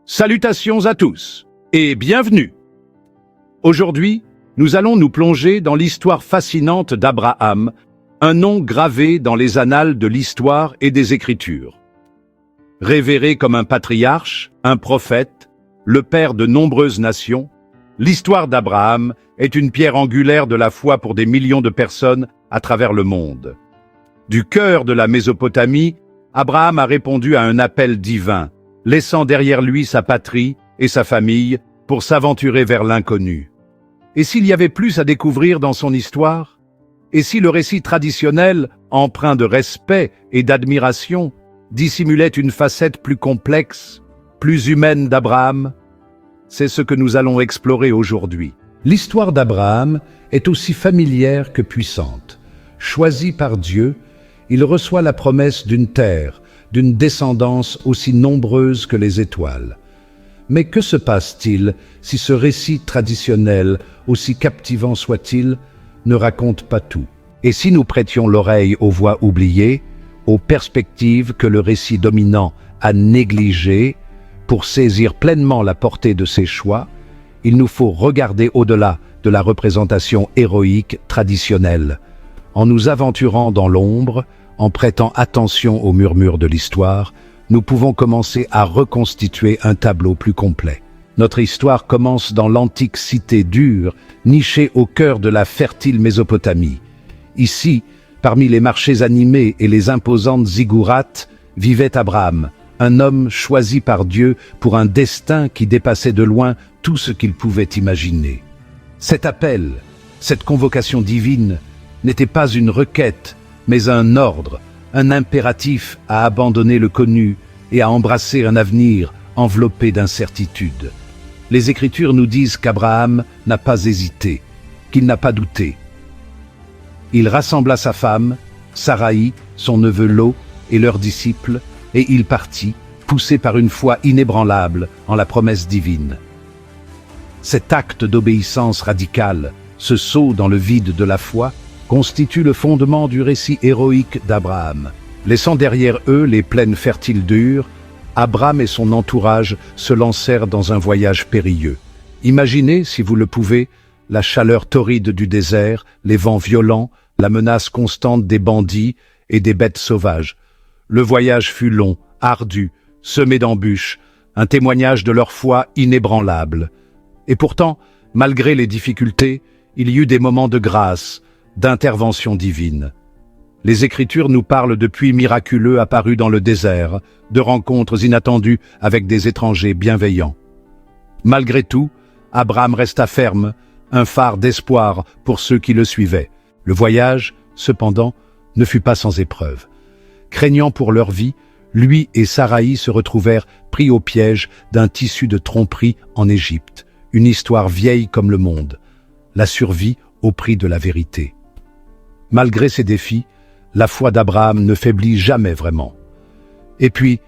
Salutations à tous et bienvenue. Aujourd'hui, nous allons nous plonger dans l'histoire fascinante d'Abraham, un nom gravé dans les annales de l'histoire et des Écritures. Révéré comme un patriarche, un prophète, le père de nombreuses nations, l'histoire d'Abraham est une pierre angulaire de la foi pour des millions de personnes à travers le monde. Du cœur de la Mésopotamie, Abraham a répondu à un appel divin, laissant derrière lui sa patrie et sa famille pour s'aventurer vers l'inconnu. Et s'il y avait plus à découvrir dans son histoire? Et si le récit traditionnel, empreint de respect et d'admiration, dissimulait une facette plus complexe, plus humaine d'Abraham? C'est ce que nous allons explorer aujourd'hui. L'histoire d'Abraham est aussi familière que puissante. Choisi par Dieu, il reçoit la promesse d'une terre, d'une descendance aussi nombreuse que les étoiles. Mais que se passe-t-il si ce récit traditionnel, aussi captivant soit-il, ne raconte pas tout? Et si nous prêtions l'oreille aux voix oubliées, aux perspectives que le récit dominant a négligées, pour saisir pleinement la portée de ses choix, il nous faut regarder au-delà de la représentation héroïque traditionnelle. En nous aventurant dans l'ombre, en prêtant attention aux murmures de l'histoire, nous pouvons commencer à reconstituer un tableau plus complet. Notre histoire commence dans l'antique cité d'Ur, nichée au cœur de la fertile Mésopotamie. Ici, parmi les marchés animés et les imposantes ziggourats, vivait Abraham, un homme choisi par Dieu pour un destin qui dépassait de loin tout ce qu'il pouvait imaginer. Cet appel, cette convocation divine, n'était pas une requête, mais un ordre, un impératif à abandonner le connu et à embrasser un avenir enveloppé d'incertitude. Les Écritures nous disent qu'Abraham n'a pas hésité, qu'il n'a pas douté. Il rassembla sa femme, Saraï, son neveu Lot et leurs disciples, et il partit, poussé par une foi inébranlable en la promesse divine. Cet acte d'obéissance radicale, ce saut dans le vide de la foi, constitue le fondement du récit héroïque d'Abraham. Laissant derrière eux les plaines fertiles d'Ur, Abraham et son entourage se lancèrent dans un voyage périlleux. Imaginez, si vous le pouvez, la chaleur torride du désert, les vents violents, la menace constante des bandits et des bêtes sauvages. Le voyage fut long, ardu, semé d'embûches, un témoignage de leur foi inébranlable. Et pourtant, malgré les difficultés, il y eut des moments de grâce, d'intervention divine. Les Écritures nous parlent de puits miraculeux apparus dans le désert, de rencontres inattendues avec des étrangers bienveillants. Malgré tout, Abraham resta ferme, un phare d'espoir pour ceux qui le suivaient. Le voyage, cependant, ne fut pas sans épreuve. Craignant pour leur vie, lui et Saraï se retrouvèrent pris au piège d'un tissu de tromperie en Égypte, une histoire vieille comme le monde, la survie au prix de la vérité. Malgré ces défis, la foi d'Abraham ne faiblit jamais vraiment. Et puis,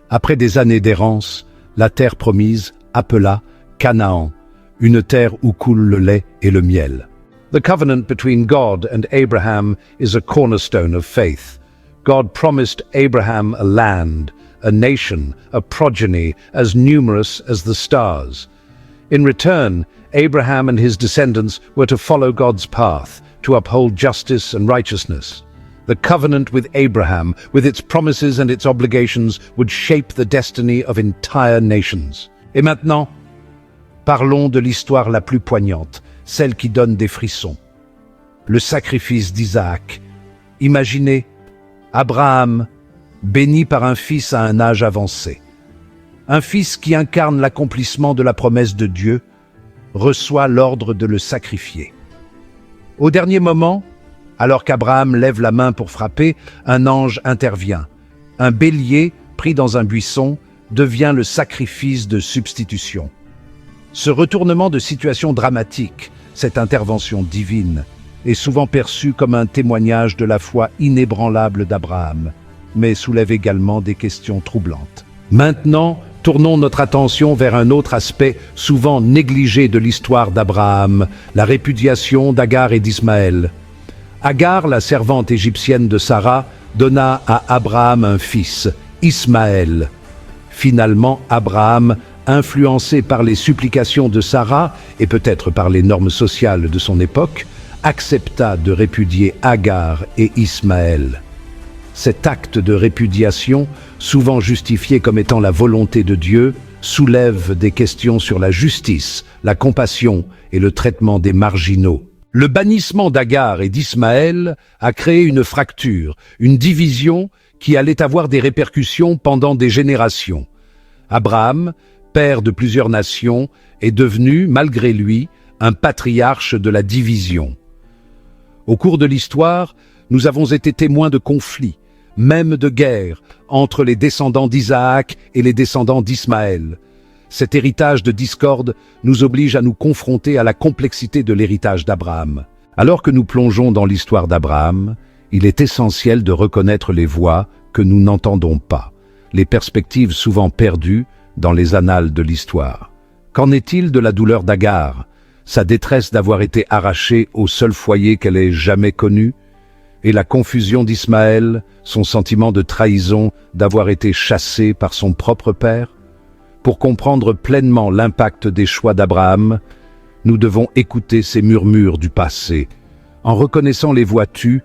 après des années d'errance, la terre promise appela Canaan, une terre où coule le lait et le miel. The covenant between God and Abraham is a cornerstone of faith. God promised Abraham a land, a nation, a progeny as numerous as the stars. In return, Abraham and his descendants were to follow God's path, to uphold justice and righteousness. The covenant with Abraham, with its promises and its obligations, would shape the destiny of entire nations. Et maintenant, parlons de l'histoire la plus poignante, celle qui donne des frissons. Le sacrifice d'Isaac. Imaginez, Abraham, béni par un fils à un âge avancé. Un fils qui incarne l'accomplissement de la promesse de Dieu, reçoit l'ordre de le sacrifier. Au dernier moment, alors qu'Abraham lève la main pour frapper, un ange intervient. Un bélier, pris dans un buisson, devient le sacrifice de substitution. Ce retournement de situation dramatique, cette intervention divine, est souvent perçu comme un témoignage de la foi inébranlable d'Abraham, mais soulève également des questions troublantes. Maintenant, tournons notre attention vers un autre aspect souvent négligé de l'histoire d'Abraham, la répudiation d'Agar et d'Ismaël. Agar, la servante égyptienne de Sarah, donna à Abraham un fils, Ismaël. Finalement, Abraham influencé par les supplications de Sarah et peut-être par les normes sociales de son époque, accepta de répudier Agar et Ismaël. Cet acte de répudiation, souvent justifié comme étant la volonté de Dieu, soulève des questions sur la justice, la compassion et le traitement des marginaux. Le bannissement d'Agar et d'Ismaël a créé une fracture, une division qui allait avoir des répercussions pendant des générations. Abraham, père de plusieurs nations, est devenu, malgré lui, un patriarche de la division. Au cours de l'histoire, nous avons été témoins de conflits, même de guerres, entre les descendants d'Isaac et les descendants d'Ismaël. Cet héritage de discorde nous oblige à nous confronter à la complexité de l'héritage d'Abraham. Alors que nous plongeons dans l'histoire d'Abraham, il est essentiel de reconnaître les voix que nous n'entendons pas, les perspectives souvent perdues dans les annales de l'histoire. Qu'en est-il de la douleur d'Agar, sa détresse d'avoir été arrachée au seul foyer qu'elle ait jamais connu, et la confusion d'Ismaël, son sentiment de trahison d'avoir été chassé par son propre père? Pour comprendre pleinement l'impact des choix d'Abraham, nous devons écouter ces murmures du passé. En reconnaissant les voix tues,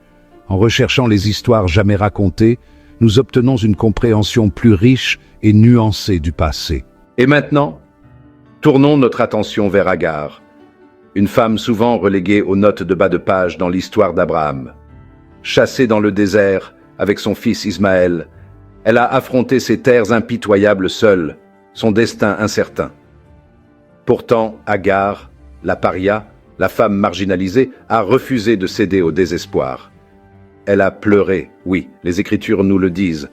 en recherchant les histoires jamais racontées, nous obtenons une compréhension plus riche et nuancée du passé. Et maintenant, tournons notre attention vers Agar, une femme souvent reléguée aux notes de bas de page dans l'histoire d'Abraham. Chassée dans le désert avec son fils Ismaël, elle a affronté ses terres impitoyables seule, son destin incertain. Pourtant, Agar, la paria, la femme marginalisée, a refusé de céder au désespoir. Elle a pleuré, oui, les Écritures nous le disent,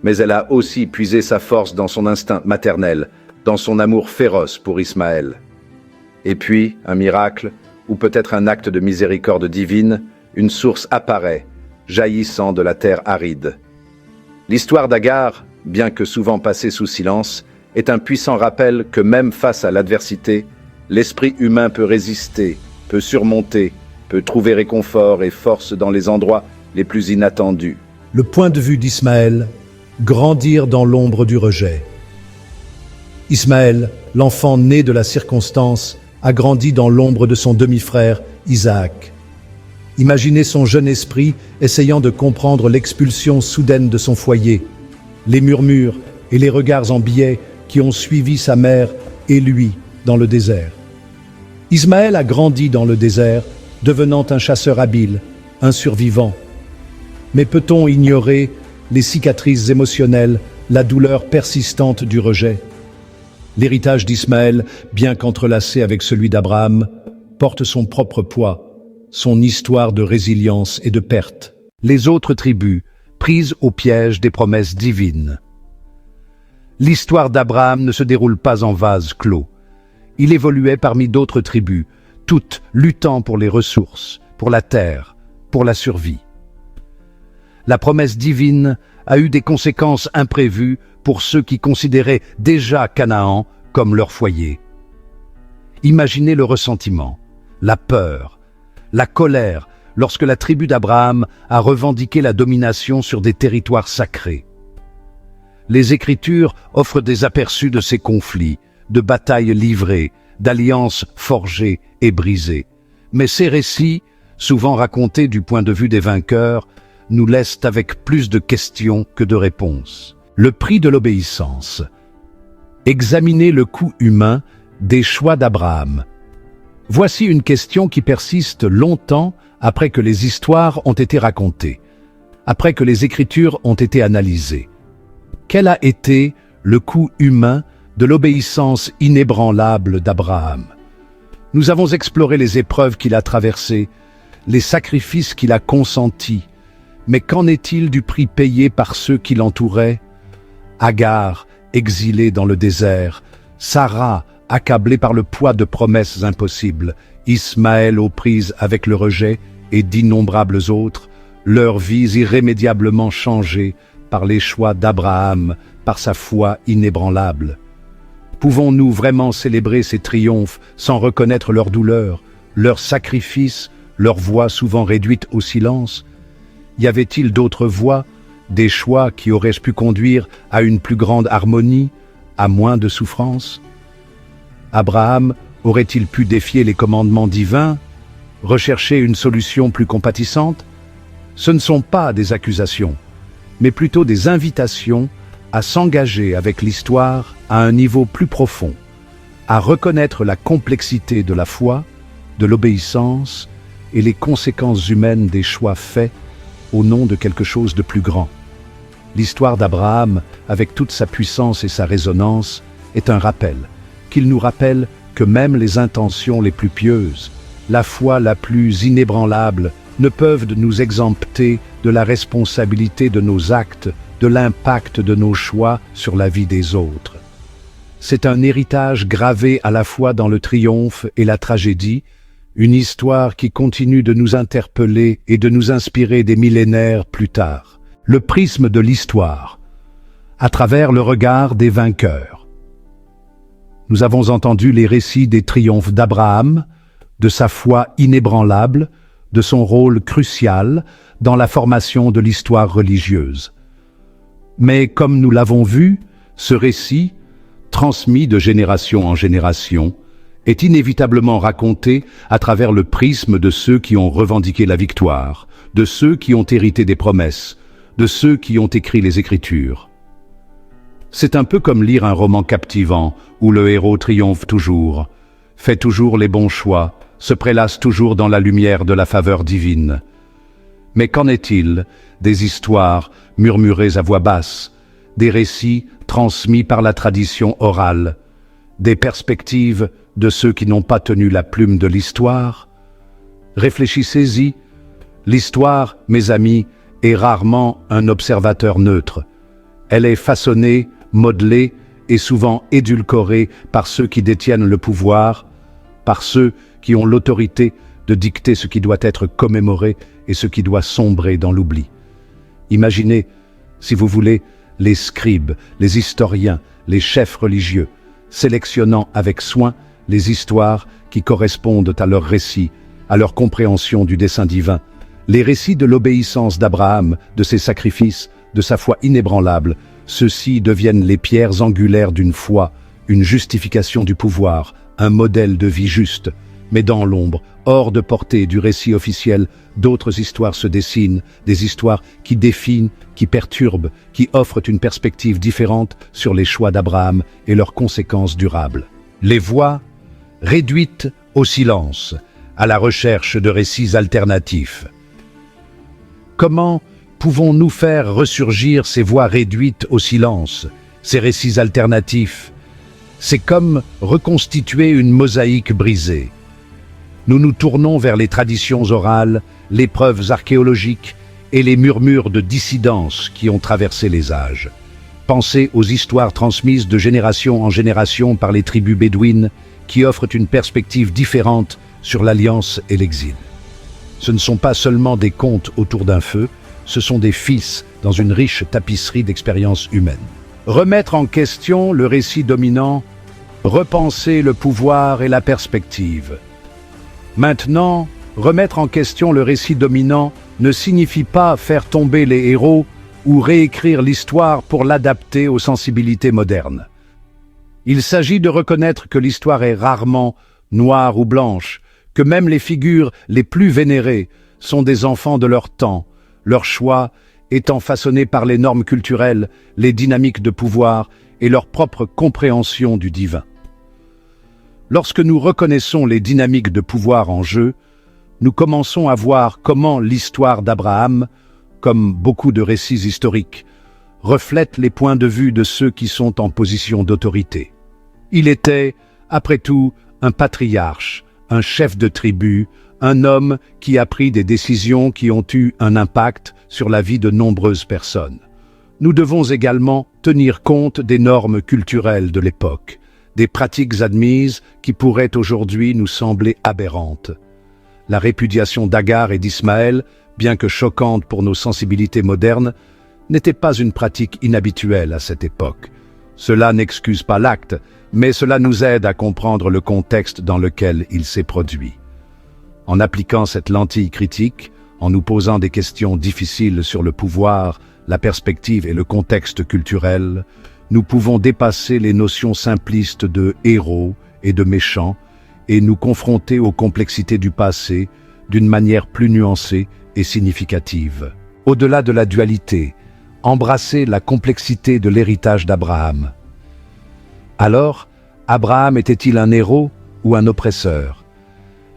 mais elle a aussi puisé sa force dans son instinct maternel, dans son amour féroce pour Ismaël. Et puis, un miracle, ou peut-être un acte de miséricorde divine, une source apparaît, jaillissant de la terre aride. L'histoire d'Agar, bien que souvent passée sous silence, est un puissant rappel que même face à l'adversité, l'esprit humain peut résister, peut surmonter, peut trouver réconfort et force dans les endroits les plus inattendus. Le point de vue d'Ismaël, grandir dans l'ombre du rejet. Ismaël, l'enfant né de la circonstance, a grandi dans l'ombre de son demi-frère, Isaac. Imaginez son jeune esprit essayant de comprendre l'expulsion soudaine de son foyer, les murmures et les regards en biais qui ont suivi sa mère et lui dans le désert. Ismaël a grandi dans le désert, devenant un chasseur habile, un survivant. Mais peut-on ignorer les cicatrices émotionnelles, la douleur persistante du rejet? L'héritage d'Ismaël, bien qu'entrelacé avec celui d'Abraham, porte son propre poids, son histoire de résilience et de perte. Les autres tribus, prises au piège des promesses divines. L'histoire d'Abraham ne se déroule pas en vase clos. Il évoluait parmi d'autres tribus, toutes luttant pour les ressources, pour la terre, pour la survie. La promesse divine a eu des conséquences imprévues pour ceux qui considéraient déjà Canaan comme leur foyer. Imaginez le ressentiment, la peur, la colère lorsque la tribu d'Abraham a revendiqué la domination sur des territoires sacrés. Les Écritures offrent des aperçus de ces conflits, de batailles livrées, d'alliances forgées et brisées. Mais ces récits, souvent racontés du point de vue des vainqueurs, nous laissent avec plus de questions que de réponses. Le prix de l'obéissance. Examinez le coût humain des choix d'Abraham. Voici une question qui persiste longtemps après que les histoires ont été racontées, après que les Écritures ont été analysées. Quel a été le coût humain de l'obéissance inébranlable d'Abraham? Nous avons exploré les épreuves qu'il a traversées, les sacrifices qu'il a consentis, mais qu'en est-il du prix payé par ceux qui l'entouraient? Agar, exilée dans le désert, Sarah, accablée par le poids de promesses impossibles, Ismaël aux prises avec le rejet et d'innombrables autres, leurs vies irrémédiablement changées par les choix d'Abraham, par sa foi inébranlable. Pouvons-nous vraiment célébrer ces triomphes sans reconnaître leur douleur, leurs sacrifices, leurs voix souvent réduites au silence? Y avait-il d'autres voies, des choix qui auraient pu conduire à une plus grande harmonie, à moins de souffrance? Abraham aurait-il pu défier les commandements divins, rechercher une solution plus compatissante? Ce ne sont pas des accusations, mais plutôt des invitations à s'engager avec l'histoire à un niveau plus profond, à reconnaître la complexité de la foi, de l'obéissance et les conséquences humaines des choix faits au nom de quelque chose de plus grand. L'histoire d'Abraham, avec toute sa puissance et sa résonance, est un rappel, qu'il nous rappelle que même les intentions les plus pieuses, la foi la plus inébranlable, ne peuvent nous exempter de la responsabilité de nos actes, de l'impact de nos choix sur la vie des autres. C'est un héritage gravé à la fois dans le triomphe et la tragédie, une histoire qui continue de nous interpeller et de nous inspirer des millénaires plus tard. Le prisme de l'histoire, à travers le regard des vainqueurs. Nous avons entendu les récits des triomphes d'Abraham, de sa foi inébranlable, de son rôle crucial dans la formation de l'histoire religieuse. Mais comme nous l'avons vu, ce récit, transmis de génération en génération, est inévitablement raconté à travers le prisme de ceux qui ont revendiqué la victoire, de ceux qui ont hérité des promesses, de ceux qui ont écrit les Écritures. C'est un peu comme lire un roman captivant où le héros triomphe toujours, fait toujours les bons choix, se prélasse toujours dans la lumière de la faveur divine. Mais qu'en est-il des histoires murmurées à voix basse, des récits transmis par la tradition orale, des perspectives de ceux qui n'ont pas tenu la plume de l'histoire? Réfléchissez-y. L'histoire, mes amis, est rarement un observateur neutre. Elle est façonnée, modelée et souvent édulcorée par ceux qui détiennent le pouvoir, par ceux qui ont l'autorité de dicter ce qui doit être commémoré et ce qui doit sombrer dans l'oubli. Imaginez, si vous voulez, les scribes, les historiens, les chefs religieux, sélectionnant avec soin les histoires qui correspondent à leurs récits, à leur compréhension du dessein divin, les récits de l'obéissance d'Abraham, de ses sacrifices, de sa foi inébranlable. Ceux-ci deviennent les pierres angulaires d'une foi, une justification du pouvoir, un modèle de vie juste. Mais dans l'ombre, hors de portée du récit officiel, d'autres histoires se dessinent, des histoires qui définent, qui perturbent, qui offrent une perspective différente sur les choix d'Abraham et leurs conséquences durables. Les voix réduites au silence, à la recherche de récits alternatifs. Comment pouvons-nous faire ressurgir ces voix réduites au silence, ces récits alternatifs? C'est comme reconstituer une mosaïque brisée. Nous nous tournons vers les traditions orales, les preuves archéologiques et les murmures de dissidence qui ont traversé les âges. Pensez aux histoires transmises de génération en génération par les tribus bédouines qui offrent une perspective différente sur l'alliance et l'exil. Ce ne sont pas seulement des contes autour d'un feu, ce sont des fils dans une riche tapisserie d'expériences humaines. Remettre en question le récit dominant, repenser le pouvoir et la perspective. Maintenant, remettre en question le récit dominant ne signifie pas faire tomber les héros ou réécrire l'histoire pour l'adapter aux sensibilités modernes. Il s'agit de reconnaître que l'histoire est rarement noire ou blanche, que même les figures les plus vénérées sont des enfants de leur temps, leurs choix étant façonnés par les normes culturelles, les dynamiques de pouvoir et leur propre compréhension du divin. Lorsque nous reconnaissons les dynamiques de pouvoir en jeu, nous commençons à voir comment l'histoire d'Abraham, comme beaucoup de récits historiques, reflète les points de vue de ceux qui sont en position d'autorité. Il était, après tout, un patriarche, un chef de tribu, un homme qui a pris des décisions qui ont eu un impact sur la vie de nombreuses personnes. Nous devons également tenir compte des normes culturelles de l'époque, des pratiques admises qui pourraient aujourd'hui nous sembler aberrantes. La répudiation d'Agar et d'Ismaël, bien que choquante pour nos sensibilités modernes, n'était pas une pratique inhabituelle à cette époque. Cela n'excuse pas l'acte, mais cela nous aide à comprendre le contexte dans lequel il s'est produit. En appliquant cette lentille critique, en nous posant des questions difficiles sur le pouvoir, la perspective et le contexte culturel, nous pouvons dépasser les notions simplistes de héros et de méchant, et nous confronter aux complexités du passé d'une manière plus nuancée et significative. Au-delà de la dualité, embrasser la complexité de l'héritage d'Abraham. Alors, Abraham était-il un héros ou un oppresseur?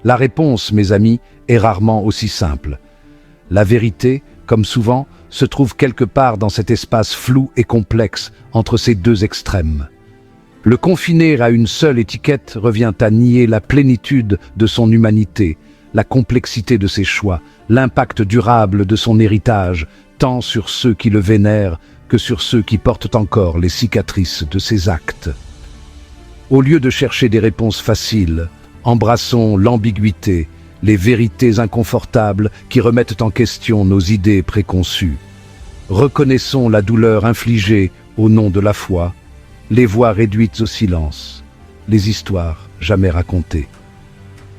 La réponse, mes amis, est rarement aussi simple. La vérité, comme souvent, se trouve quelque part dans cet espace flou et complexe entre ces deux extrêmes. Le confiner à une seule étiquette revient à nier la plénitude de son humanité, la complexité de ses choix, l'impact durable de son héritage, tant sur ceux qui le vénèrent que sur ceux qui portent encore les cicatrices de ses actes. Au lieu de chercher des réponses faciles, embrassons l'ambiguïté, les vérités inconfortables qui remettent en question nos idées préconçues. Reconnaissons la douleur infligée au nom de la foi, les voix réduites au silence, les histoires jamais racontées.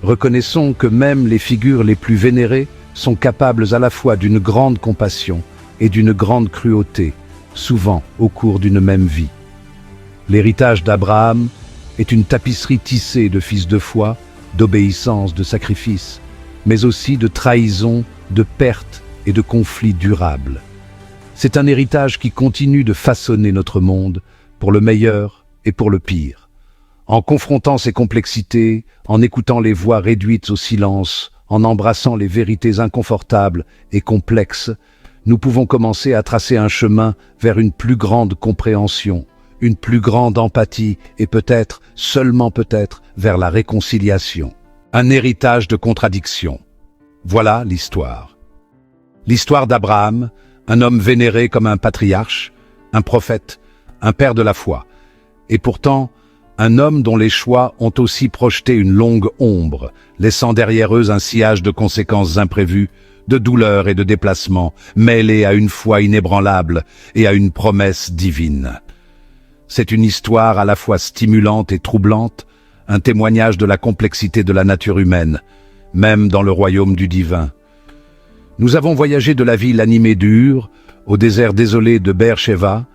Reconnaissons que même les figures les plus vénérées sont capables à la fois d'une grande compassion et d'une grande cruauté, souvent au cours d'une même vie. L'héritage d'Abraham est une tapisserie tissée de fils de foi, d'obéissance, de sacrifice, mais aussi de trahison, de perte et de conflits durables. C'est un héritage qui continue de façonner notre monde, pour le meilleur et pour le pire. En confrontant ces complexités, en écoutant les voix réduites au silence, en embrassant les vérités inconfortables et complexes, nous pouvons commencer à tracer un chemin vers une plus grande compréhension, une plus grande empathie et peut-être, seulement peut-être, vers la réconciliation. Un héritage de contradictions. Voilà l'histoire. L'histoire d'Abraham, un homme vénéré comme un patriarche, un prophète, un père de la foi. Et pourtant, un homme dont les choix ont aussi projeté une longue ombre, laissant derrière eux un sillage de conséquences imprévues, de douleurs et de déplacements, mêlés à une foi inébranlable et à une promesse divine. C'est une histoire à la fois stimulante et troublante, un témoignage de la complexité de la nature humaine, même dans le royaume du divin. Nous avons voyagé de la ville animée d'Ur, au désert désolé de Beer-Sheva,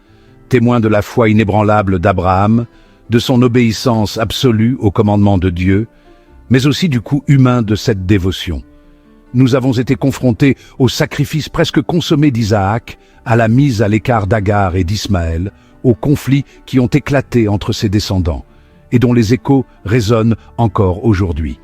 témoin de la foi inébranlable d'Abraham, de son obéissance absolue au commandement de Dieu, mais aussi du coût humain de cette dévotion. Nous avons été confrontés au sacrifice presque consommé d'Isaac, à la mise à l'écart d'Agar et d'Ismaël, aux conflits qui ont éclaté entre ses descendants, et dont les échos résonnent encore aujourd'hui.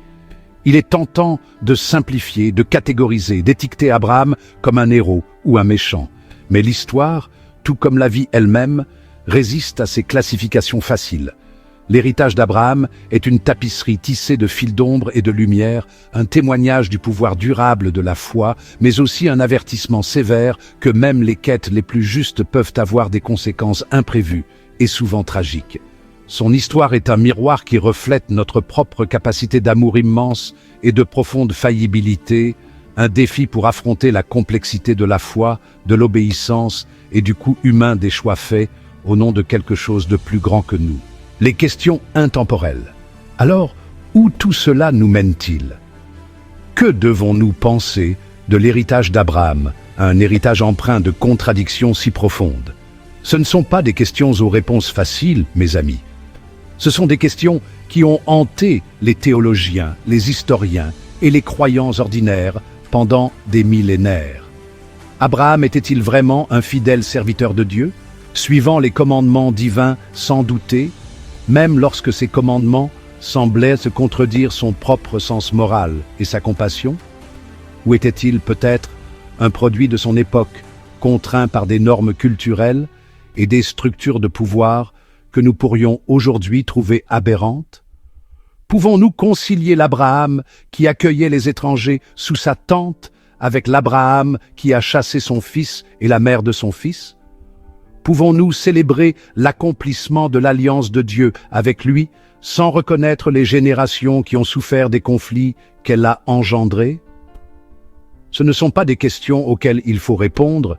Il est tentant de simplifier, de catégoriser, d'étiqueter Abraham comme un héros ou un méchant, mais l'histoire, tout comme la vie elle-même, résiste à ces classifications faciles. L'héritage d'Abraham est une tapisserie tissée de fils d'ombre et de lumière, un témoignage du pouvoir durable de la foi, mais aussi un avertissement sévère que même les quêtes les plus justes peuvent avoir des conséquences imprévues et souvent tragiques. Son histoire est un miroir qui reflète notre propre capacité d'amour immense et de profonde faillibilité, un défi pour affronter la complexité de la foi, de l'obéissance et du coût humain des choix faits au nom de quelque chose de plus grand que nous. Les questions intemporelles. Alors, où tout cela nous mène-t-il? Que devons-nous penser de l'héritage d'Abraham, un héritage empreint de contradictions si profondes? Ce ne sont pas des questions aux réponses faciles, mes amis. Ce sont des questions qui ont hanté les théologiens, les historiens et les croyants ordinaires pendant des millénaires. Abraham était-il vraiment un fidèle serviteur de Dieu, suivant les commandements divins sans douter, même lorsque ces commandements semblaient se contredire son propre sens moral et sa compassion? Ou était-il peut-être un produit de son époque, contraint par des normes culturelles et des structures de pouvoir que nous pourrions aujourd'hui trouver aberrantes? Pouvons-nous concilier l'Abraham qui accueillait les étrangers sous sa tente avec l'Abraham qui a chassé son fils et la mère de son fils? Pouvons-nous célébrer l'accomplissement de l'alliance de Dieu avec lui sans reconnaître les générations qui ont souffert des conflits qu'elle a engendrés? Ce ne sont pas des questions auxquelles il faut répondre,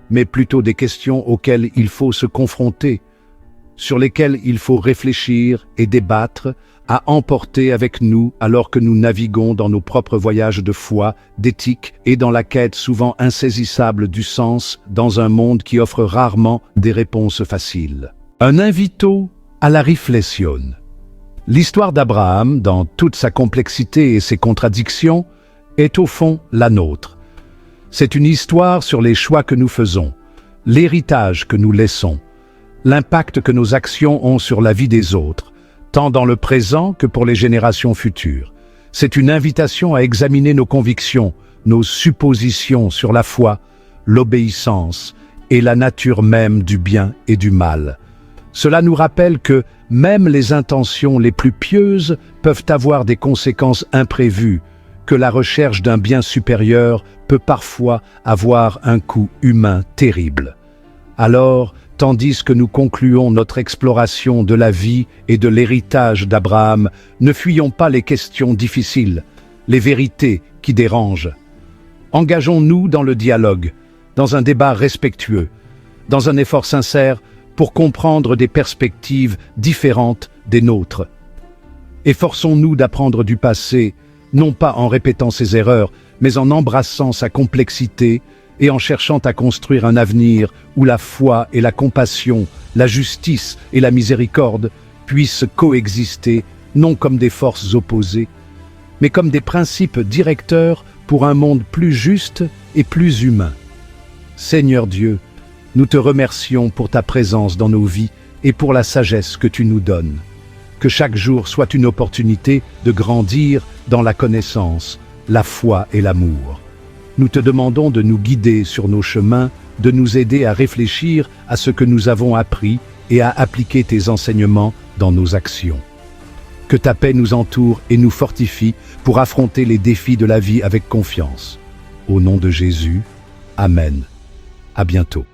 mais plutôt des questions auxquelles il faut se confronter, sur lesquelles il faut réfléchir et débattre, à emporter avec nous alors que nous naviguons dans nos propres voyages de foi, d'éthique et dans la quête souvent insaisissable du sens dans un monde qui offre rarement des réponses faciles. Un invito à la réflexion. L'histoire d'Abraham, dans toute sa complexité et ses contradictions, est au fond la nôtre. C'est une histoire sur les choix que nous faisons, l'héritage que nous laissons, l'impact que nos actions ont sur la vie des autres, tant dans le présent que pour les générations futures. C'est une invitation à examiner nos convictions, nos suppositions sur la foi, l'obéissance et la nature même du bien et du mal. Cela nous rappelle que même les intentions les plus pieuses peuvent avoir des conséquences imprévues, que la recherche d'un bien supérieur peut parfois avoir un coût humain terrible. Alors, tandis que nous concluons notre exploration de la vie et de l'héritage d'Abraham, ne fuyons pas les questions difficiles, les vérités qui dérangent. Engageons-nous dans le dialogue, dans un débat respectueux, dans un effort sincère pour comprendre des perspectives différentes des nôtres. Efforçons-nous d'apprendre du passé, non pas en répétant ses erreurs, mais en embrassant sa complexité et en cherchant à construire un avenir où la foi et la compassion, la justice et la miséricorde puissent coexister, non comme des forces opposées, mais comme des principes directeurs pour un monde plus juste et plus humain. Seigneur Dieu, nous te remercions pour ta présence dans nos vies et pour la sagesse que tu nous donnes. Que chaque jour soit une opportunité de grandir dans la connaissance, la foi et l'amour. Nous te demandons de nous guider sur nos chemins, de nous aider à réfléchir à ce que nous avons appris et à appliquer tes enseignements dans nos actions. Que ta paix nous entoure et nous fortifie pour affronter les défis de la vie avec confiance. Au nom de Jésus, Amen. À bientôt.